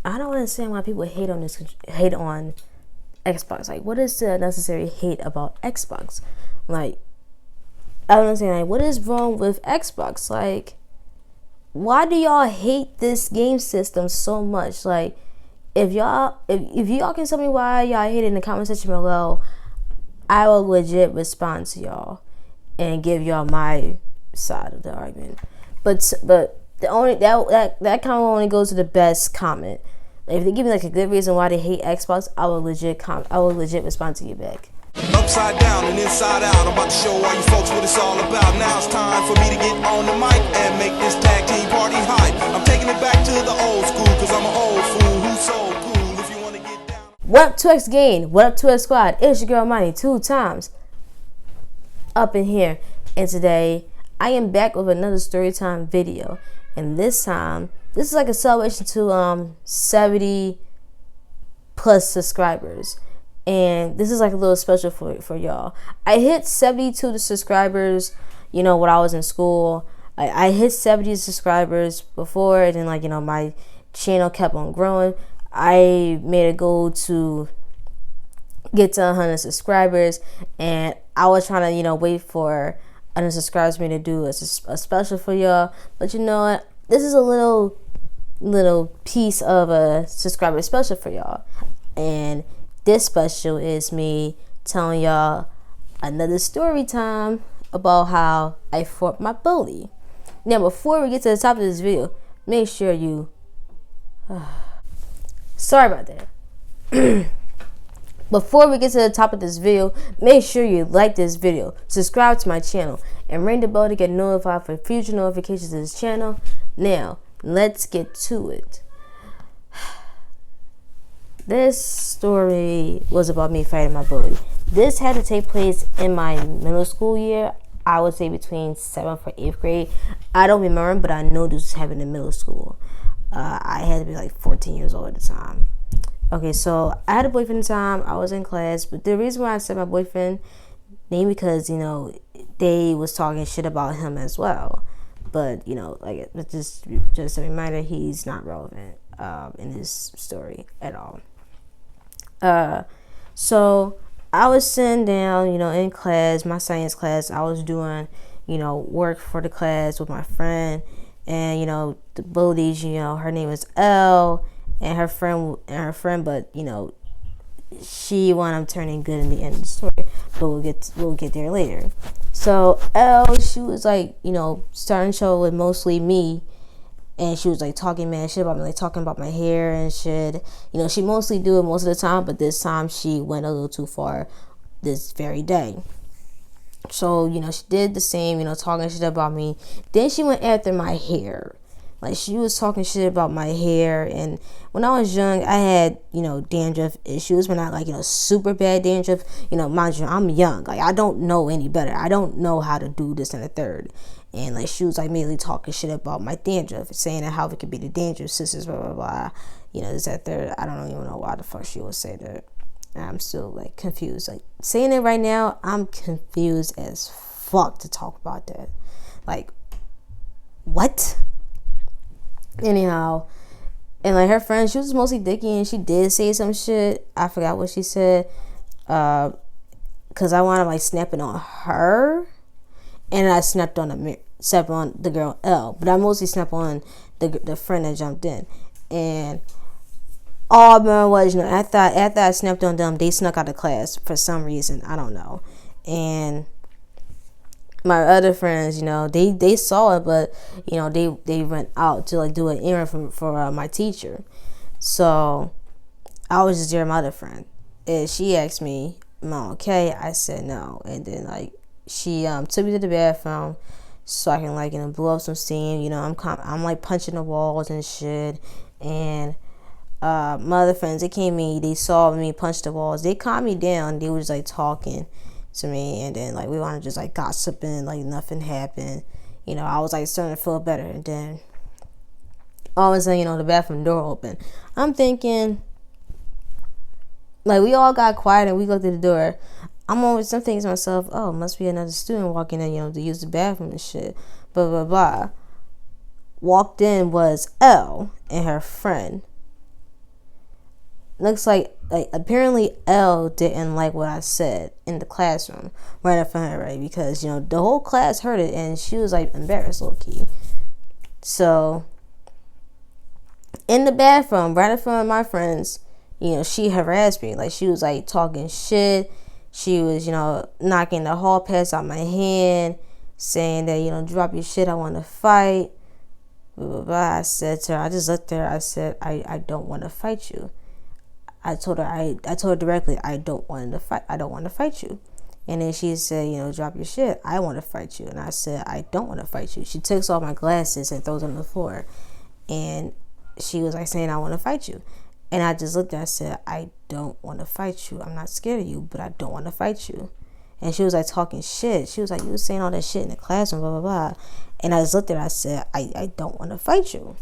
I don't understand why people hate on Xbox. Like, what is the necessary hate about Xbox? Like, I don't understand. Like, what is wrong with Xbox? Like, why do y'all hate this game system so much? Like, if y'all can tell me why y'all hate it in the comment section below, I will legit respond to y'all and give y'all my side of the argument. But the only that comment only goes to the best comment. Like, if they give me like a good reason why they hate Xbox, I will legit respond to you back. Upside down and inside out, I'm about to show all you folks what it's all about. Now it's time for me to get on the mic and make this tag team party hype. I'm taking it back to the old school, cause I'm an old fool who's so cool. If you wanna get down. What up, 2X Gang? What up, 2X Squad? It's your girl Money 2 times up in here. And today I am back with another storytime video. And this time, this is like a celebration to 70 plus subscribers. And this is like a little special for y'all. I hit 72 subscribers, when I was in school. I hit 70 subscribers before, and then my channel kept on growing. I made a goal to get to 100 subscribers, and I was trying to wait for 100 subscribers for me to do a special for y'all. But you know what? This is a little piece of a subscriber special for y'all, and this special is me telling y'all another story time about how I fought my bully. Now, before we get to the top of this video, make sure you... Sorry about that. Before we get to the top of this video, make sure you like this video, subscribe to my channel, and ring the bell to get notified for future notifications of this channel. Now, let's get to it. This story was about me fighting my bully. This had to take place in my middle school year. I would say between 7th or 8th grade. I don't remember, but I know this was happening in middle school. I had to be like 14 years old at the time. Okay, so I had a boyfriend at the time. I was in class, but the reason why I said my boyfriend, mainly because, they was talking shit about him as well. But, just a reminder, he's not relevant in this story at all. So I was sitting down, in class, my science class. I was doing, work for the class with my friend, and the bullies, her name was Elle, and her friend, but she wound up turning good in the end of the story. But we'll get there later. So Elle, she was like, starting the show with mostly me. And she was like talking mad shit about me, like talking about my hair and shit. She mostly do it most of the time, but this time she went a little too far this very day. So, she did the same, talking shit about me. Then she went after my hair. Like, she was talking shit about my hair. And when I was young, I had, dandruff issues, but not like, super bad dandruff. Mind you, I'm young. Like, I don't know any better. I don't know how to do this and the third. And like, she was like mainly talking shit about my dandruff, saying that how it could be the dandruff sisters, blah blah blah. This that third. I don't even know why the fuck she would say that. I'm still like confused. Like, saying it right now, I'm confused as fuck to talk about that. Like, what? Anyhow, and like her friend, she was mostly dicky, and she did say some shit. I forgot what she said. Cause I wound up like snapping on her. And I snapped on the girl Elle, but I mostly snapped on the friend that jumped in. And all I remember was, after I snapped on them, they snuck out of class for some reason. I don't know. And my other friends, they saw it, but they went out to like do an errand for my teacher. So I was just there with my other friend, and she asked me, "Am I okay?" I said no, and then like, she took me to the bathroom so I can blow up some steam. I'm like punching the walls and shit. And my other friends, they came in, they saw me punch the walls. They calmed me down. They was like talking to me, and then like we wanted to just like gossiping like nothing happened. I was like starting to feel better, and then all of a sudden, the bathroom door opened. I'm thinking, like, we all got quiet and we go through the door. I'm thinking to myself, oh, must be another student walking in, to use the bathroom and shit. Blah, blah, blah. Walked in was Elle and her friend. looks like apparently L didn't like what I said in the classroom right in front of her, right? Because the whole class heard it and she was like embarrassed, low key. So in the bathroom, right in front of my friends, she harassed me. Like she was like talking shit. She was knocking the hall pass out my hand, saying that drop your shit, I want to fight. Blah, blah, blah. I said to her, I just looked at her. I said, I don't want to fight you. I told her directly, I don't want to fight you. And then she said, drop your shit, I want to fight you. And I said, I don't want to fight you. She takes off my glasses and throws them on the floor. And she was like saying, I want to fight you. And I just looked at her, I said, I don't want to fight you. I'm not scared of you, but I don't want to fight you. And she was like talking shit. She was like, you was saying all that shit in the classroom, blah, blah, blah. And I just looked at her, I said, I don't want to fight you.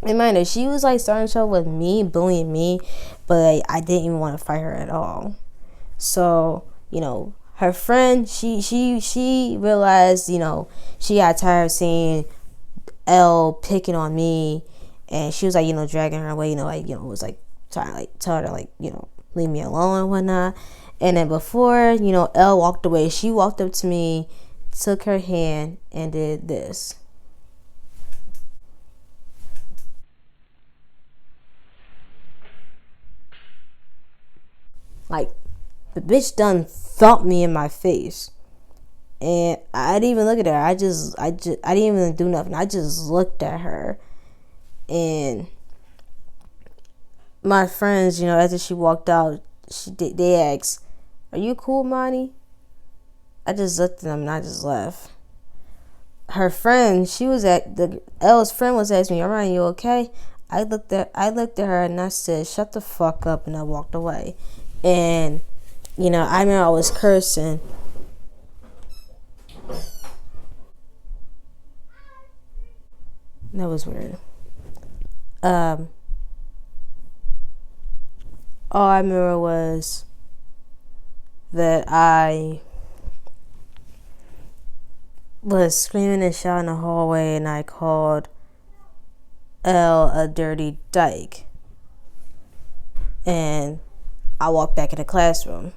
And mind you, she was like starting trouble with me, bullying me, but like, I didn't even want to fight her at all. So, her friend, she realized, she got tired of seeing L picking on me, and she was like, dragging her away, was like trying to like tell her to like, leave me alone and whatnot. And then before, L walked away, she walked up to me, took her hand, and did this. Like, the bitch done thumped me in my face. And I didn't even look at her. I didn't even do nothing. I just looked at her. And my friends, after she walked out, they asked, are you cool, Monty? I just looked at them and I just left. Her friend, Elle's friend was asking me, Ryan, you okay? I looked at her and I said, shut the fuck up, and I walked away. And I remember I was cursing. That was weird. All I remember was that I was screaming and shouting in the hallway, and I called L a dirty dyke. And I walked back in the classroom.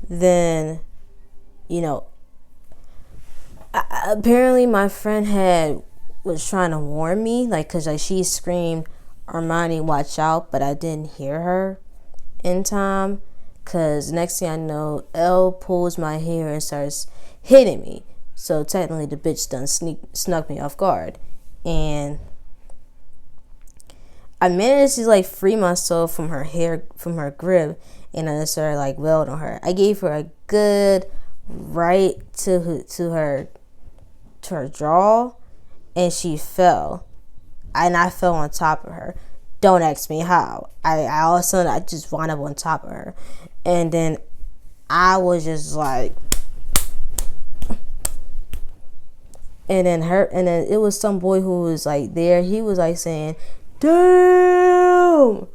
Then, apparently my friend was trying to warn me, like, cause like she screamed, Armani, watch out, but I didn't hear her in time. Cause next thing I know, L pulls my hair and starts hitting me. So technically, the bitch done snuck me off guard, and I managed to like free myself from her grip, and I started like wailing on her. I gave her a good right to her jaw, and she fell, and I fell on top of her. Don't ask me how. I all of a sudden I just wound up on top of her, and then I was just like, and then it was some boy who was like there. He was like saying, damn,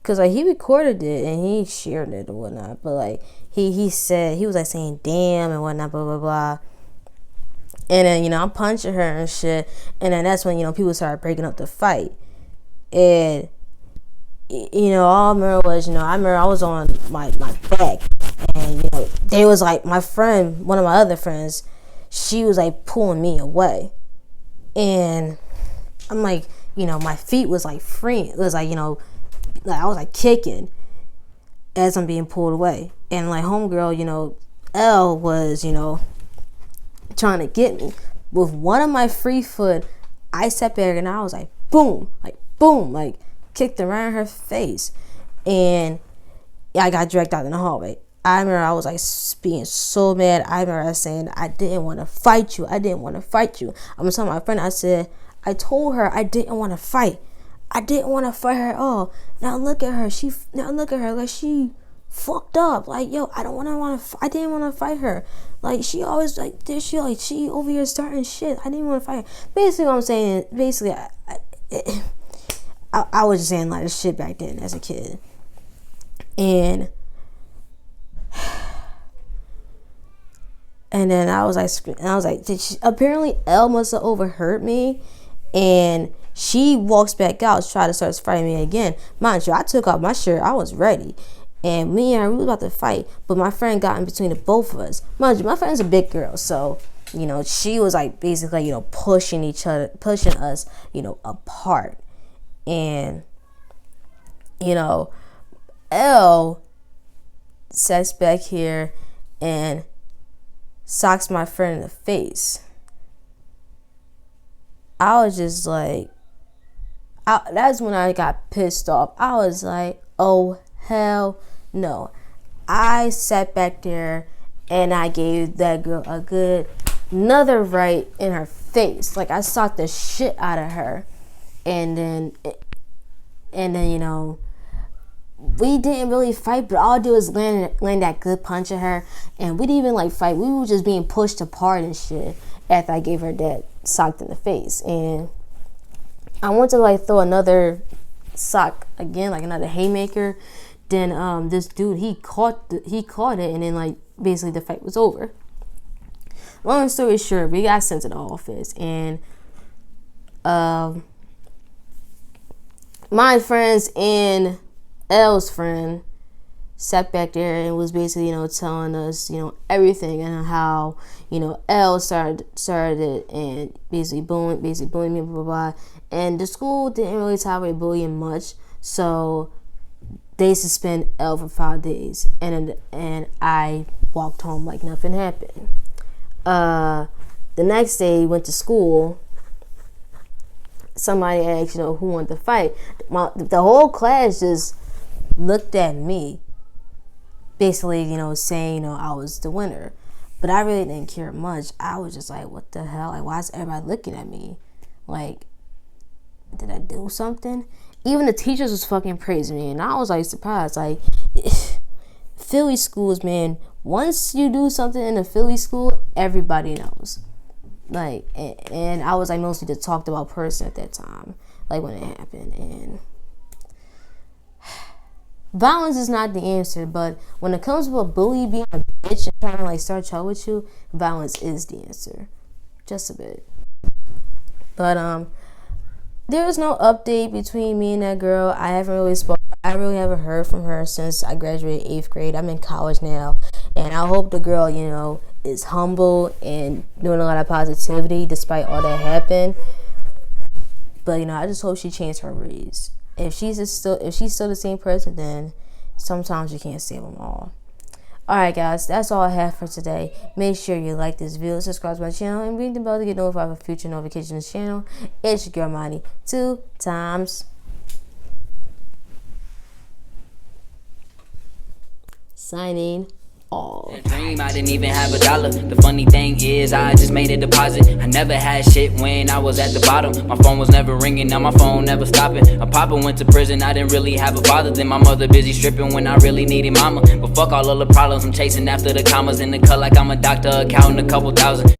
because like he recorded it and he shared it and whatnot, but like he said, he was like saying damn and whatnot, blah blah blah. And then I'm punching her and shit, and then that's when people started breaking up the fight. And all I remember was I was on my back, and they was like, my friend, one of my other friends, she was like pulling me away, and I'm like, my feet was like free. It was like, like I was like kicking as I'm being pulled away. And like homegirl, L was, trying to get me. With one of my free foot, I sat back and I was like, boom, like kicked her right in her face. And I got dragged out in the hallway. I remember I was like being so mad. I remember saying, I didn't want to fight you. I'm telling my friend, I told her I didn't want to fight. I didn't want to fight her at all. Now look at her. Like she fucked up. Like, yo, I didn't want to fight her. Like, she always like this. She over here starting shit. I didn't want to fight her. Basically, what I'm saying, I was just saying like this shit back then as a kid. And then I was like, apparently Elle must have overheard me, and She walks back out, try to start fighting me again. Mind you, I took off my shirt. I was ready. And me and her, we was about to fight. But my friend got in between the both of us. Mind you, my friend's a big girl. So, she was like basically, pushing us, apart. And, L sits back here and socks my friend in the face. I was just like, that's when I got pissed off. I was like, oh, hell no. I sat back there and I gave that girl another right in her face. Like, I socked the shit out of her. And then, we didn't really fight, but all I did was land that good punch at her. And we didn't even fight. We were just being pushed apart and shit after I gave her that socked in the face. And I went to throw another sock again, another haymaker. Then this dude, he caught it, and then basically the fight was over. Long story short, we got sent to the office, and my friends and L's friend sat back there and was basically, telling us, everything, and how, L started it and basically bullying me, blah, blah, blah. And the school didn't really tolerate bullying much, so they suspend L for 5 days. And I walked home like nothing happened. The next day, went to school. Somebody asked, who wanted to fight. The whole class just looked at me, basically, saying, I was the winner. But I really didn't care much. I was just like, what the hell? Why is everybody looking at me? Did I do something? Even the teachers was fucking praising me, and I was surprised. Philly schools, man, once you do something in a Philly school, everybody knows. And I was mostly the talked about person at that time, when it happened. And violence is not the answer, but when it comes to a bully being a bitch and trying to start trouble with you, violence is the answer, just a bit. But there was no update between me and that girl. I really haven't heard from her since I graduated 8th grade. I'm in college now, and I hope the girl, is humble and doing a lot of positivity despite all that happened. But I just hope she changed her ways. If she's still the same person, then sometimes you can't save them all. Alright guys, that's all I have for today. Make sure you like this video, subscribe to my channel, and ring the bell to get notified for future notifications on this channel. It's your girl Monty 2 times. Signing off. Dream, I didn't even have $1. The funny thing is, I just made a deposit. I never had shit when I was at the bottom. My phone was never ringing, now my phone never stopping. My papa went to prison, I didn't really have a father. Then my mother busy stripping when I really needed mama. But fuck all of the problems, I'm chasing after the commas in the cut like I'm a doctor, accounting a couple thousand.